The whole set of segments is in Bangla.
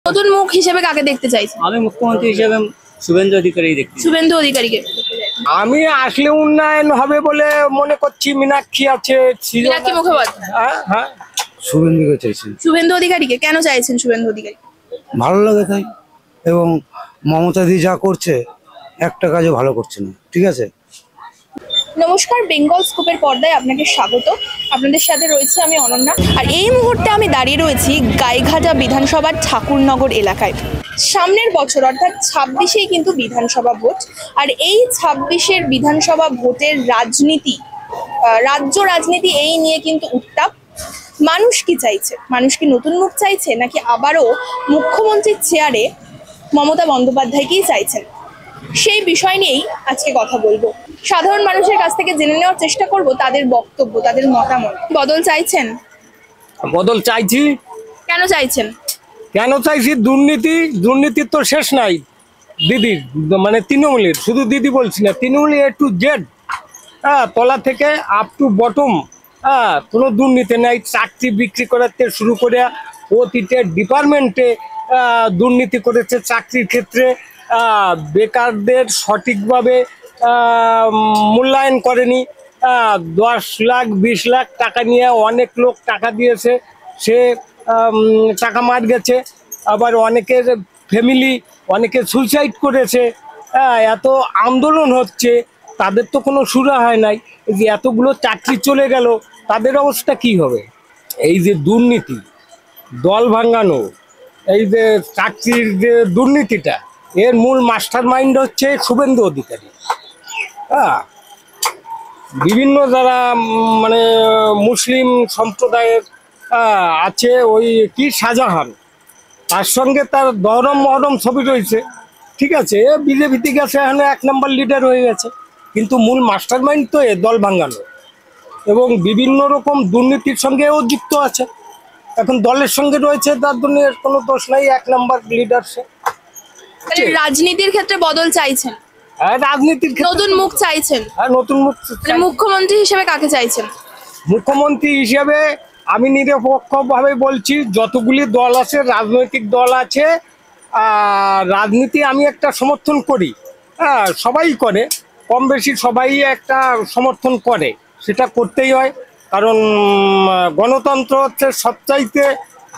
নতুন মুখ হিসেবে কাকে দেখতে চাইছেন? আমি মুখ্যমন্ত্রী হিসেবে শুভেন্দু অধিকারী দেখছি। শুভেন্দু অধিকারীকে। আমি আসলে উন্নয়ন হবে বলে মনে করছি। মীনাক্ষী আছে, মীনাক্ষী মুখোপাধ্যায়। হ্যাঁ, শুভেন্দুকে চাইছেন। শুভেন্দু অধিকারীকে কেন চাইছেন? শুভেন্দু অধিকারী ভালো লাগে তাই, এবং মমতা দি যা করছে একটা কাজও ভালো করছে না। ঠিক আছে। নমস্কার, বেঙ্গল স্কুপের পর্দায় আপনাকে স্বাগত। আপনাদের সাথে রয়েছে আমি অনন্যা। আর এই মুহূর্তে আমি দাঁড়িয়ে রয়েছি গাইঘাটা বিধানসভার ঠাকুরনগর এলাকায়। সামনের বছর অর্থাৎ 26-এই কিন্তু বিধানসভা ভোট। আর এই 26-এর বিধানসভা ভোটের রাজনীতি, রাজ্য রাজনীতি এই নিয়ে কিন্তু উত্তাপ। মানুষ কি চাইছে? মানুষ কি নতুন মুখ চাইছে, নাকি আবারও মুখ্যমন্ত্রীর চেয়ারে মমতা বন্দ্যোপাধ্যায়কেই চাইছেন? সেই বিষয় নিয়েই আজকে কথা বলবো। সাধারণ মানুষের কাছ থেকে জেনে নেওয়ার চেষ্টা করব তাদের বক্তব্য, তাদের মতামত। বদল চাইছেন? বদল চাইছি। কেন চাইছেন? কেন চাইছি? দুর্নীতির তো শেষ নাই দিদির, মানে তৃণমূলের। শুধু দিদি বলছি না, তৃণমূল A to Z, তলা থেকে আপ টু বটম, কোনো দুর্নীতি নাই। চাকরি বিক্রি করাতে শুরু করে প্রতিটা ডিপার্টমেন্টে দুর্নীতি করেছে। চাকরির ক্ষেত্রে বেকারদের সঠিকভাবে মূল্যায়ন করেনি। 10 লাখ 20 লাখ টাকা নিয়ে অনেক লোক টাকা দিয়েছে, সে টাকা মার গেছে। আবার অনেকের ফ্যামিলি, অনেকে সুইসাইড করেছে। এত আন্দোলন হচ্ছে, তাদের তো কোনো সুরা হয় নাই। এই যে এতগুলো চাকরি চলে গেল, তাদের অবস্থা কি হবে? এই যে দুর্নীতি, দল ভাঙানো, এই যে চাকরির যে দুর্নীতিটা, এর মূল মাস্টার মাইন্ড হচ্ছে শুভেন্দু অধিকারী। বিভিন্ন যারা মানে মুসলিম সম্প্রদায়ের আছে, ওই কি শাহজাহান, তার সঙ্গে তার দহরম মহরম ছবি রয়েছে। ঠিক আছে, বিজেপিতে গেছে, এখানে 1 নম্বর লিডার হয়ে গেছে, কিন্তু মূল মাস্টার মাইন্ড তো এ দল ভাঙানো এবং বিভিন্ন রকম দুর্নীতির সঙ্গেও যুক্ত আছে। এখন দলের সঙ্গে রয়েছে, তার জন্য এর কোনো দোষ নাই, 1 নম্বর লিডার সে। রাজনীতির ক্ষেত্রে বদল চাইছেন? রাজনীতির ক্ষেত্রে নতুন মুখ চাইছেন? নতুন মুখ। মুখ্যমন্ত্রী হিসেবে কাকে চাইছেন? মুখ্যমন্ত্রী হিসেবে আমি নিরপেক্ষভাবে বলছি, যতগুলি দল আছে, রাজনৈতিক দল আছে, রাজনীতি আমি একটা সমর্থন করি। সবাই করে, কম বেশি সবাই একটা সমর্থন করে, সেটা করতেই হয়। কারণ গণতন্ত্র হচ্ছে সবচাইতে,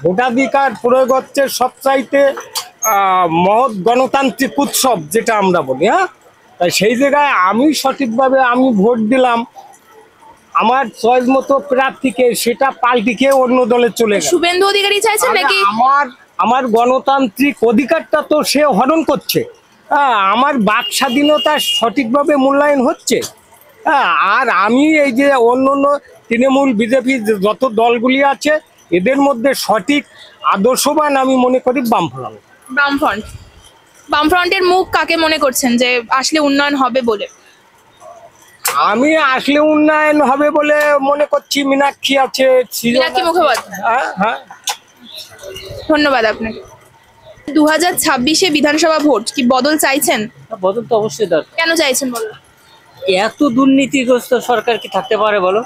ভোটাধিকার প্রয়োগ হচ্ছে সবচাইতে মহৎ গণতান্ত্রিক উৎসব, যেটা আমরা বলি। তাই সেই জায়গায় আমি সঠিকভাবে আমি ভোট দিলাম আমার চয়েস মতো প্রার্থীকে, সেটা পাল্টি খেয়ে অন্য দলে চলে গেল। শুভেন্দু অধিকারী চাইছেন নাকি? আমার গণতান্ত্রিক অধিকারটা তো সে হরণ করছে। আমার বাক স্বাধীনতা সঠিকভাবে মূল্যায়ন হচ্ছে। আর আমি এই যে অন্য তৃণমূল, বিজেপি যত দলগুলি আছে, এদের মধ্যে সঠিক আদর্শবান আমি মনে করি বামফ্রন্ট। বামফ্রন্টের মুখ কাকে মনে করছেন যে আসলে উন্নয়ন হবে বলে? আমি আসলে উন্নয়ন হবে বলে মনে করছি। মীনাক্ষী আছে, মীনাক্ষী মুখোপাধ্যায়। হ্যাঁ। ধন্যবাদ আপনাকে। 2026-এ বিধানসভা ভোট, কি বদল চাইছেন? বদল তো অবশ্যই দরকার। কেন চাইছেন বলো? এত দুর্নীতিগ্রস্ত সরকার কি থাকতে পারে বলো?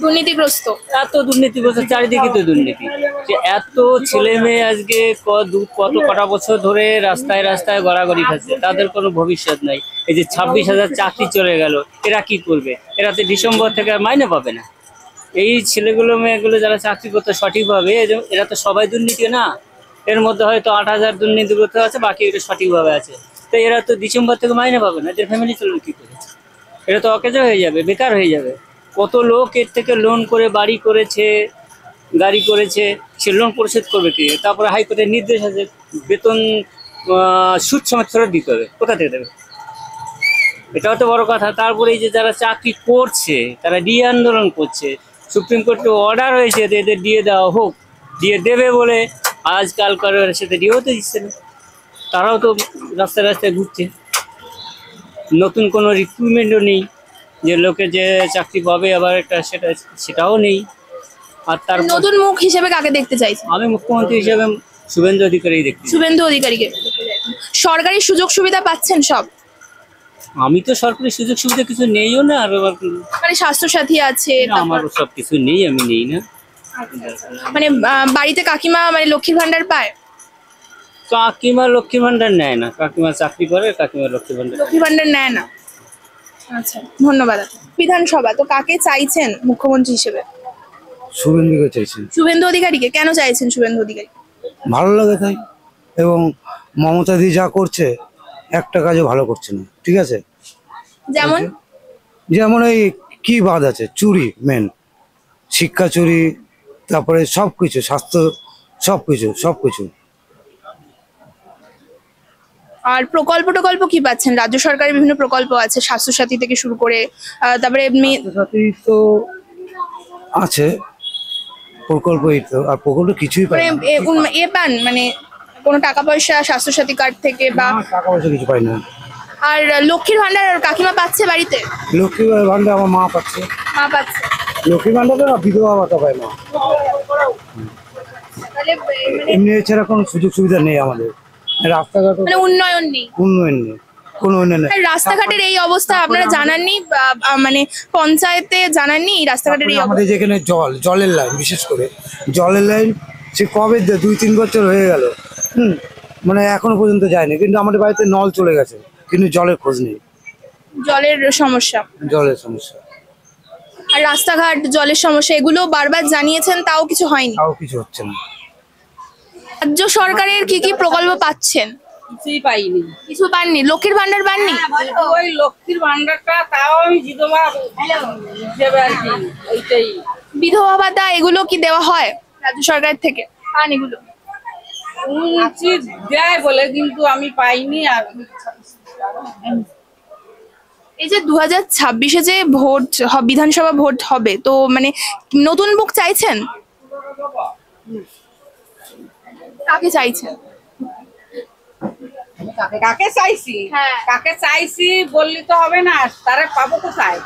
দুর্নীতিগ্রস্ত, এত দুর্নীতিগ্রস্ত, চারিদিকে তো দুর্নীতি। যে এত ছেলে মেয়ে আজকে কত কটা বছর ধরে রাস্তায় রাস্তায় গড়াগড়ি খাচ্ছে, তাদের কোনো ভবিষ্যৎ নাই। এই যে 26,000 চাকরি চলে গেল, এরা কি করবে? এরা তো ডিসেম্বর থেকে আর মাইনে পাবে না। এই ছেলেগুলো মেয়েগুলো যারা চাকরি করতে সঠিকভাবে, এরা তো সবাই দুর্নীতি না। এর মধ্যে হয়তো 8,000 দুর্নীতিগ্রস্ত আছে, বাকি এটা সঠিকভাবে আছে। তো এরা তো ডিসেম্বর থেকে মাইনে পাবে না, এদের ফ্যামিলি চলবে কি করে? এরা তো অকেজো হয়ে যাবে, বেকার হয়ে যাবে। কত লোক এর থেকে লোন করে বাড়ি করেছে, গাড়ি করেছে, সে লোন পরিশোধ করবে কি? তারপরে হাইকোর্টের নির্দেশ আছে বেতন সুদ সমেত ফেরত দিতে হবে, কোথা থেকে দেবে? এটাও তো বড় কথা। তারপরে এই যে যারা চাকরি করছে, তারা ডিএ আন্দোলন করছে, সুপ্রিম কোর্টে অর্ডার হয়েছে এদের দিয়ে দেওয়া হোক, দিয়ে দেবে বলে আজকাল কারোর সাথে ডিএও তো দিচ্ছে না। তারাও তো রাস্তায় রাস্তায় ঘুরছে, নতুন কোনো রিক্রুটমেন্টও নেই যে লোকে যে চাকরি পাবে আবার একটা, সেটাও নেই। আর তার নতুন মুখ হিসেবে কাকে দেখতে চাইছেন? আমি মুখ্যমন্ত্রী হিসেবে শুভেন্দু অধিকারী দেখছি। শুভেন্দু অধিকারীকে। সরকারি সুযোগ সুবিধা পাচ্ছেন সব? আমি তো সরকারি সুযোগ সুবিধা কিছু নেইও না, আর মানে স্বাস্থ্যসাথী আছে, আমার সব কিছু নেই, আমি নেই না। মানে বাড়িতে কাকিমা মানে লক্ষ্মীর ভান্ডার পায়? কাকিমা লক্ষ্মী ভান্ডার নেয় না, কাকিমা চাকরি করে, কাকিমা লক্ষ্মী ভান্ডার লক্ষ্মী ভান্ডার নেয় না। আচ্ছা, ধন্যবাদ। বিধানসভা তো কাকে চাইছেন মুখ্যমন্ত্রী হিসেবে? শুভেন্দুকে চাইছেন। শুভেন্দু অধিকারীকে কেন চাইছেন? শুভেন্দু অধিকারী ভালো লাগে তাই। এবং মমতা দি যা করছে একটা কাজও ভালো করছে না, ঠিক আছে। যেমন যেমন এই কি বাদ আছে, চুরি মেন, শিক্ষা চুরি, তারপরে সব কিছু, স্বাস্থ্য, সব কিছু। আর প্রকল্প কি পাচ্ছেন? রাজ্য সরকারের বিভিন্ন প্রকল্প আছে, স্বাস্থ্যসাথী থেকে শুরু করে তারপরে সাথী তো আছে, প্রকল্প এই তো, আর প্রকল্প কিছুই পাই না। পান মানে কোনো টাকা পয়সা স্বাস্থ্যসাথী কার্ড থেকে বা না, টাকা পয়সা কিছু পাই না। আর লক্ষ্মীর ভান্ডার কাকিমা পাচ্ছে বাড়িতে? লক্ষ্মী ভান্ডার আমার মা পাচ্ছে। মা পাচ্ছে। লক্ষ্মী ভান্ডার না, বিধবা ভাতা পায় না। তাহলে এমনি এছাড়া কোনো সুযোগ সুবিধা নেই আমাদের। রাস্তাঘাট মানে উন্নয়ন নেই। উন্নয়ন নেই, কোনো উন্নয়ন নেই। আর রাস্তাঘাটের এই অবস্থা আপনারা জানাননি? মানে পঞ্চায়েতে জানাননি রাস্তাঘাটের এই আমাদের অবস্থা? যেখানে জলের লাইন, বিশেষ করে জলের লাইন, সে কবে 2-3 বছর হয়ে গেল, মানে এখনো পর্যন্ত যায়নি। কিন্তু আমাদের বাড়িতে নল চলে গেছে, কিন্তু জলের খোঁজ নেই। জলের সমস্যা, জলের সমস্যা, আর রাস্তাঘাট, জলের সমস্যা, এগুলো বারবার জানিয়েছেন, তাও কিছু হয়নি। তাও কিছু হচ্ছে না। রাজ্য সরকারের কি প্রকল্প পাচ্ছেন? কিছুই পাইনি। কিছু পাননি? লক্ষ্মীর ভান্ডার পাননি? ওই লক্ষ্মীর ভান্ডারটা তাও আমি বিধবা হিসেবে আর কি, ওইটাই। বিধবা ভাতা এগুলো কি দেওয়া হয় রাজ্য সরকার থেকে? পান এগুলো? শুনছি দেয় বলে, কিন্তু আমি পাইনি। আর এই যে 2026-এ যে ভোট বিধানসভা ভোট হবে, তো মানে নতুন বুক চাইছেন? কাকে চাইছেন? কাকে চাইছি? হ্যাঁ। কাকে চাইছি বললি তো হবে না, তারে পাবো কোথায়?